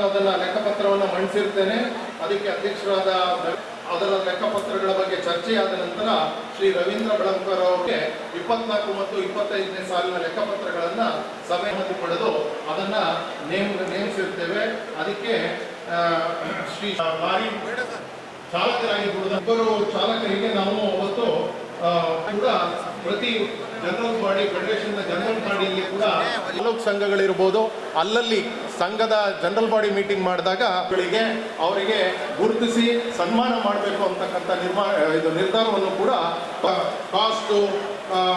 ಅದನ್ನ ಲೆಕ್ಕಪತ್ರವನ್ನು ಮಂಡಿಸಿರ್ತೇನೆ. ಅದಕ್ಕೆ ಅಧ್ಯಕ್ಷರಾದ ಅದರ ಲೆಕ್ಕಪತ್ರಗಳ ಬಗ್ಗೆ ಚರ್ಚೆಯಾದ ನಂತರ ಶ್ರೀ ರವೀಂದ್ರ ಬೆಳಂಕರ್ ಅವರಿಗೆ 24 ಮತ್ತು 25ನೇ ಸಾಲಿನ ಲೆಕ್ಕಪತ್ರಗಳನ್ನು ಸಭೆಯಲ್ಲಿ ಪಡೆದು ಅದನ್ನ ನೇಮಿಸಿರ್ತೇವೆ. ಅದಕ್ಕೆ ಶ್ರೀ ಲಾರಿ ಚಾಲಕರಾಗಿರ್ಬೋದು ಇಬ್ಬರು ಚಾಲಕರಿಗೆ ನಾವು ಅವತ್ತು ಕೂಡ ಪ್ರತಿ ಜನರಲ್ ಬಾಡಿ ಫೆಡರೇಷನ್ ಜನರಲ್ ಬಾಡಿಯಲ್ಲಿ ಕೂಡ ತಾಲೂಕು ಸಂಘಗಳಿರ್ಬೋದು, ಅಲ್ಲಲ್ಲಿ ಸಂಘದ ಜನರಲ್ ಬಾಡಿ ಮೀಟಿಂಗ್ ಮಾಡಿದಾಗ ಅವರಿಗೆ ಗುರುತಿಸಿ ಸನ್ಮಾನ ಮಾಡಬೇಕು ಅಂತಕ್ಕಂಥ ನಿರ್ಧಾರವನ್ನು ಕೂಡ ಕಾಸ್ಟು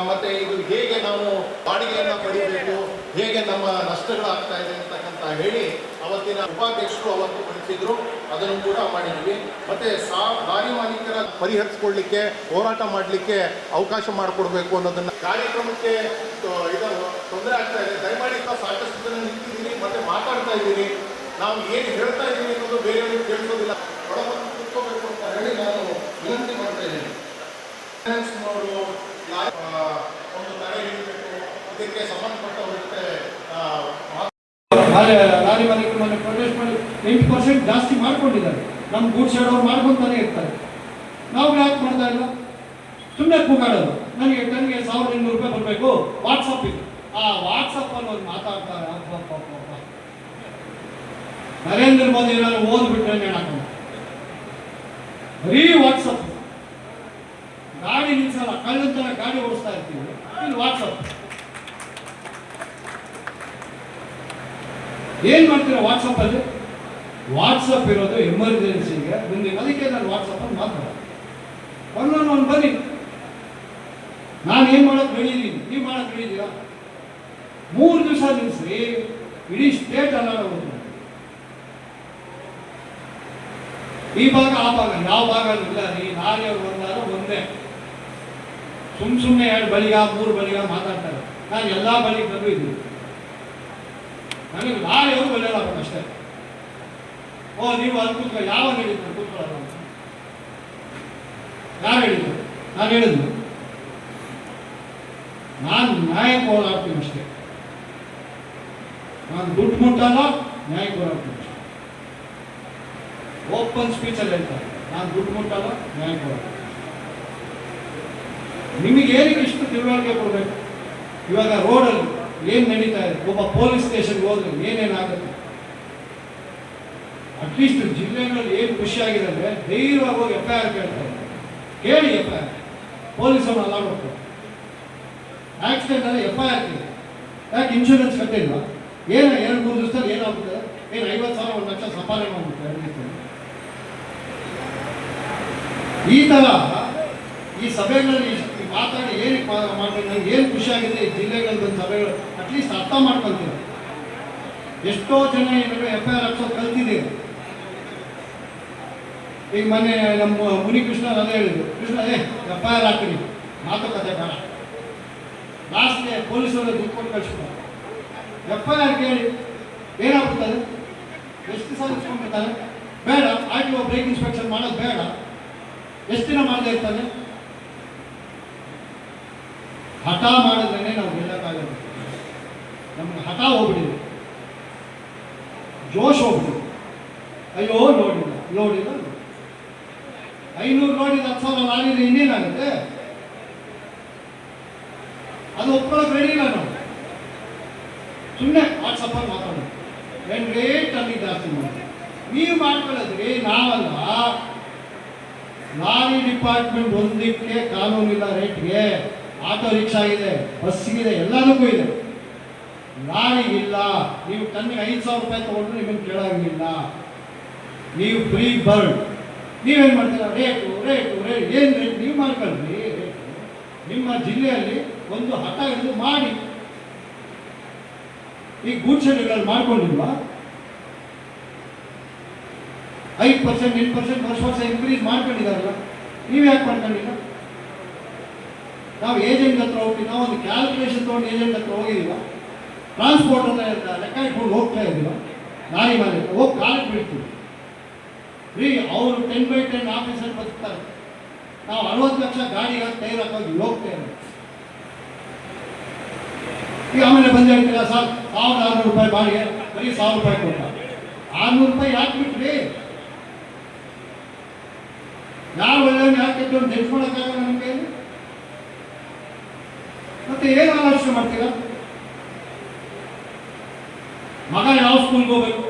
ಮತ್ತೆ ಇದು ಹೇಗೆ ನಾವು ಬಾಡಿಗೆಯನ್ನು ಪಡೆಯಬೇಕು, ಹೇಗೆ ನಮ್ಮ ನಷ್ಟಗಳಾಗ್ತಾ ಇದೆ ಅಂತಕ್ಕಂಥ ಹೇಳಿ ಅವತ್ತಿನ ಉಪಾಧ್ಯಕ್ಷರು ಅವತ್ತು ತಿಳಿಸಿದ್ರು. ಅದನ್ನು ಕೂಡ ಮಾಡಿದ್ವಿ. ಮತ್ತೆ ಲಾರಿ ಮಾಲೀಕರ ಪರಿಹರಿಸಿಕೊಳ್ಳಲಿಕ್ಕೆ ಹೋರಾಟ ಮಾಡಲಿಕ್ಕೆ ಅವಕಾಶ ಮಾಡಿಕೊಡ್ಬೇಕು ಅನ್ನೋದನ್ನ ಕಾರ್ಯಕ್ರಮಕ್ಕೆ ತೊಂದರೆ ಆಗ್ತಾ ಇದೆ. ದಯಮಾಡಿ ಸಾಕಷ್ಟು ಜನ ನಿಂತಿದ್ದೀನಿ ಮತ್ತೆ ಮಾತಾಡ್ತಾ ಇದ್ದೀನಿ. ನಾವು ಏನು ಹೇಳ್ತಾ ಇದ್ದೀವಿ ಅನ್ನೋದು ಬೇರೆಯವ್ರಿಗೆ ಕೇಳಿಸೋದಿಲ್ಲ. ಒಳಗೊಂಡು ಕೂತ್ಕೋಬೇಕು ಅಂತ ಹೇಳಿ ನಾನು ವಿನಂತಿ ಮಾಡ್ತಾ ಇದ್ದೀನಿ. ಅವರು ಒಂದು ತಡೆ ಹಿಡಿಬೇಕು, ಇದಕ್ಕೆ ಸಂಬಂಧಪಟ್ಟವರಿಗೆ ಲಾರಿ ಮಾಲೀಕರನ್ನು ಪ್ರೊಟೆಸ್ಟ್ ಮಾಡಿ 8% ಜಾಸ್ತಿ ಮಾಡ್ಕೊಂಡಿದ್ದಾರೆ. ನಮ್ಮ ಗೂಡ್ಸ್ ಹೇಳೋರು ಮಾಡ್ಕೊತಾನೆ ಇರ್ತಾರೆ. ನಾವು ಯಾಕೆ ಮಾಡ್ತಾ ಇಲ್ಲ? ಸುಮ್ಮನೆ ಕೂಗಾಡೋದು. ನನಗೆ 1200 ರೂಪಾಯಿ ಬರಬೇಕು, ವಾಟ್ಸಪ್ ಇದೆ. ಆ ವಾಟ್ಸಪ್ ಅಲ್ಲಿ ಒಂದು ಮಾತಾಡ್ತಾರೆ. ನರೇಂದ್ರ ಮೋದಿ ಏನಾದ್ರು ಓದ್ಬಿಟ್ರೆ ಹೇಳಕ್ಕ ಬರೀ ವಾಟ್ಸಪ್. ಗಾಡಿ ನಿಲ್ಸಲ್ಲ, ಕಳ್ಳಂತನ ಗಾಡಿ ಓಡಿಸ್ತಾ ಇರ್ತೀವಿ, ಇಲ್ಲಿ ವಾಟ್ಸಪ್. ಏನ್ ಮಾಡ್ತೀರಾ ವಾಟ್ಸಪ್ ಅಲ್ಲಿ? ವಾಟ್ಸಪ್ ಇರೋದು ಎಮರ್ಜೆನ್ಸಿಗೆ ಬಂದಿ. ಅದಕ್ಕೆ ನಾನು ವಾಟ್ಸಪ್ ಅಲ್ಲಿ ಮಾತಾಡ ಒಂದೊಂದು ಬನ್ನಿ. ನಾನು ಏನ್ ಮಾಡಕ್ ಹೇಳಿದ್ದೀನಿ, ನೀವು ಮಾಡಕ್ ಹೇಳಿದ್ದೀರಾ? 3 ದಿವಸ ನಿಲ್ಸಿ ಇಡೀ ಸ್ಟೇಟ್ ಅಲ್ಲ ಈ ಭಾಗ ಆ ಭಾಗ ಯಾವ ಭಾಗ ಇಲ್ಲ ರೀ. ಲಾರಿಯವ್ರು ಬಂದಾಗ ಒಂದೇ ಸುಮ್ಮನೆ 2 ಬಳಿಗ 3 ಬಳಿಗ ಮಾತಾಡ್ತಾರೆ. ನಾನು ಎಲ್ಲಾ ಬಳಿಗೆ ಬಂದು ಇದ್ದೀನಿ. ನನಗೆ ಲಾರಿಯವರು ಬಲಿಯಲ್ಲ ಅಷ್ಟೇ. ನೀವು ಅಲ್ಲಿ ಕೂತ್ಕೊ. ಯಾವಾಗ ಹೇಳಿದ್ರು ಕೂತ್ಕೊಳ್ಳೋಣ? ಯಾರು ಹೇಳಿದ್ರು? ನಾನು ಹೇಳಿದ್ರು ನಾನು ನ್ಯಾಯಕ್ಕೆ ಹೋರಾಡ್ತೀನಿ ಅಷ್ಟೇ. ನಾನು ದುಡ್ಡು ಮುಟ್ಟಲ್ಲ, ನ್ಯಾಯಕ್ಕೆ ಹೋರಾಡ್ತೀನಿ ಅಷ್ಟೇ. ಓಪನ್ ಸ್ಪೀಚಲ್ಲಿ ಹೇಳ್ತಾರೆ, ನಾನು ದುಡ್ಡು ಮುಟ್ಟಲ್ಲ, ನ್ಯಾಯಕ್ಕೆ ಹೋರಾಡ್ತೀನಿ. ನಿಮಗೆ ಏನಕ್ಕೆ ಇಷ್ಟು ತಿಳುವಳಿಕೆ ಕೊಡಬೇಕು? ಇವಾಗ ರೋಡಲ್ಲಿ ಏನ್ ನಡೀತಾ ಇದೆ, ಒಬ್ಬ ಪೊಲೀಸ್ ಸ್ಟೇಷನ್ಗೆ ಹೋದ್ರೆ ಏನೇನಾಗುತ್ತೆ? ಅಟ್ಲೀಸ್ಟ್ ಜಿಲ್ಲೆಗಳಲ್ಲಿ ಏನು ಖುಷಿಯಾಗಿದೆ ಅಂದ್ರೆ ಧೈರ್ಯವಾಗಿ ಹೋಗಿ FIR ಕೇಳ್ತಾರೆ. ಕೇಳಿ FIR. ಪೊಲೀಸರು ಅಲ್ಲ ಹೋಗ್ತಾರೆ. ಆಕ್ಸಿಡೆಂಟ್ ಅಲ್ಲಿ FIR ಕೇಳಿ. ಯಾಕೆ ಇನ್ಶೂರೆನ್ಸ್ ಕಟ್ಟಿಲ್ವಾ? 2-3 ದಿವಸದಲ್ಲಿ ಏನಾಗ್ತದೆ? 50,000 1 ಲಕ್ಷ ಸಂಪಾದನೆ ಮಾಡ್ಬಿಡ್ತಾರೆ. ಈ ತರ ಈ ಸಭೆಗಳಲ್ಲಿ ಮಾತಾಡಿ ಏನಕ್ಕೆ ಮಾಡ್ಬೇಕು? ನಂಗೆ ಏನು ಖುಷಿಯಾಗಿದೆ ಈ ಜಿಲ್ಲೆಗಳಲ್ಲಿ ಬಂದ ಸಭೆಗಳು ಅಟ್ಲೀಸ್ಟ್ ಅರ್ಥ ಮಾಡ್ಕೊಂತೀರ. ಎಷ್ಟೋ ಜನ ಏನಾದ್ರು FIR ಹಾಕ್ಸೋದು ಕಲ್ತಿದ್ದೀವಿ. ಈಗ ಮೊನ್ನೆ ನಮ್ಮ ಮುನಿಕೃಷ್ಣ ಅದೇ ಹೇಳಿದ್ರು, ಕೃಷ್ಣ FIR ಹಾಕಿರಿ, ಮಾತುಕತೆ ಬೇಡ. ಲಾಸ್ಟ್ಗೆ ಪೊಲೀಸರು ದುಡ್ಡು ಕೊಟ್ಟು ಕಳಿಸ್ಬಿಡ್ತಾರೆ. FIR ಕೇಳಿ ಏನಾಗ್ಬಿಡ್ತಾರೆ? ಎಷ್ಟು ದಿವಸ ಇಸ್ಕೊಂಡ್ಬಿಡ್ತಾರೆ? ಬೇಡ. RTO ಬ್ರೇಕ್ ಇನ್ಸ್ಪೆಕ್ಷನ್ ಮಾಡೋದು ಬೇಡ. ಎಷ್ಟು ದಿನ ಮಾಡದೇ ಇರ್ತಾನೆ? ಹಠ ಮಾಡಿದ್ರೇನೆ ನಾವು ಗೆಲ್ಲಕ್ಕಾಗಲ್ಲ. ನಮ್ಗೆ ಹಠ ಹೋಗ್ಬಿಟ್ಟಿದೆ, ಜೋಶ್ ಹೋಗ್ಬಿಟ್ಟಿದೆ. ಅಯ್ಯೋ ನೋಡಿಲ್ಲ 500 ನೋಡಿದ 10,000 ಲಾರಿದ್ರೆ ಇನ್ನೇನಾಗುತ್ತೆ? ಅದು ಒಪ್ಕೊಳ್ಳೋಕೆ ರೆಡಿ ಇಲ್ಲ ನಾವು. ಸುಮ್ಮನೆ ವಾಟ್ಸಪ್ಪಲ್ಲಿ ಮಾತಾಡೋದು. ರೇಟ್ ಅಲ್ಲಿ ಜಾಸ್ತಿ ಮಾಡಿ ನೀವು ಮಾಡ್ಕೊಳ್ಳೋದ್ರಿ, ನಾವಲ್ಲ. ಲಾರಿ ಡಿಪಾರ್ಟ್ಮೆಂಟ್ ಒಂದಕ್ಕೆ ಕಾನೂನಿಲ್ಲ ರೇಟ್ಗೆ. ಆಟೋ ರಿಕ್ಷಾ ಇದೆ, ಬಸ್ಸಿಗಿದೆ, ಎಲ್ಲದಕ್ಕೂ ಇದೆ. ಲಾರಿ ಇಲ್ಲ. ನೀವು ಟನ್ನಿಗೆ 5,000 ರೂಪಾಯಿ ತಗೊಂಡ್ರೆ ನಿಮಗೆ ಕೇಳಾಗಿಲ್ಲ. ನೀವು ಫ್ರೀ ಬರ್ಡ್. ನೀವೇನು ಮಾಡ್ತೀರಾ? ರೇಟು ಏನು ರೇಟ್ ನೀವು ಮಾಡ್ಕೊಳ್ರಿ. ನಿಮ್ಮ ಜಿಲ್ಲೆಯಲ್ಲಿ ಒಂದು ಹಠ ಹಿಡಿದು ಮಾಡಿ. ಈ ಗೂಡ್ ಶೆಡ್ಗಳಲ್ಲಿ ಮಾಡ್ಕೊಂಡಿಲ್ವಾ? 5% 8% ವರ್ಷ ಇನ್ಕ್ರೀಸ್ ಮಾಡ್ಕೊಂಡಿದ್ದಾರಲ್ಲ, ನೀವು ಯಾಕೆ ಮಾಡ್ಕೊಂಡಿಲ್ಲ? ನಾವು ಏಜೆಂಟ್ ಹತ್ರ ಹೋಗ್ತೀವಿ. ನಾವು ಒಂದು ಕ್ಯಾಲ್ಕುಲೇಷನ್ ತೊಗೊಂಡು ಏಜೆಂಟ್ ಹತ್ರ ಹೋಗಿದ್ದೀವ. ಟ್ರಾನ್ಸ್ಪೋರ್ಟ್ ಅಂತ ಲೆಕ್ಕ ಇಟ್ಕೊಂಡು ಹೋಗ್ತಾ ಇದ್ದೀವ. ಲಾರಿ ಮಾಲೀಕ ಹೋಗಿ ಕಾಲಕ್ಕೆ ಬಿಡ್ತೀವಿ ರೀ. ಅವರು 10/10 ಆಫೀಸಲ್ಲಿ ಬದುಕ್ತಾರೆ. ನಾವು 60 ಲಕ್ಷ ಗಾಡಿಗೆ ಟೈರ್ ಹಾಕೋಗಿ ಹೋಗ್ತೇವೆ. ಈಗ ಆಮೇಲೆ ಬಂದು ಹೇಳ್ತೀರಾ ಸರ್ 1,600 ರೂಪಾಯಿ ಬಾಡಿಗೆ, ಬರೀ 1,000 ರೂಪಾಯಿ ಕೊಟ್ಟ. ₹600 ಯಾಕೆ ಬಿಟ್ರಿ? ಯಾರು ಒಳ್ಳೆಯವನು ಯಾಕೆ ಕೆಟ್ಟವನು ಜಡ್ಜ್ ಮಾಡೋಕ್ಕಾಗಲ್ಲ ನಿಮಗೆ? ಮತ್ತೆ ಏನು ಆಲೋಚನೆ ಮಾಡ್ತೀರಾ? ಮಗ ಯಾವ ಸ್ಕೂಲ್ಗೆ ಹೋಗ್ಬೇಕು,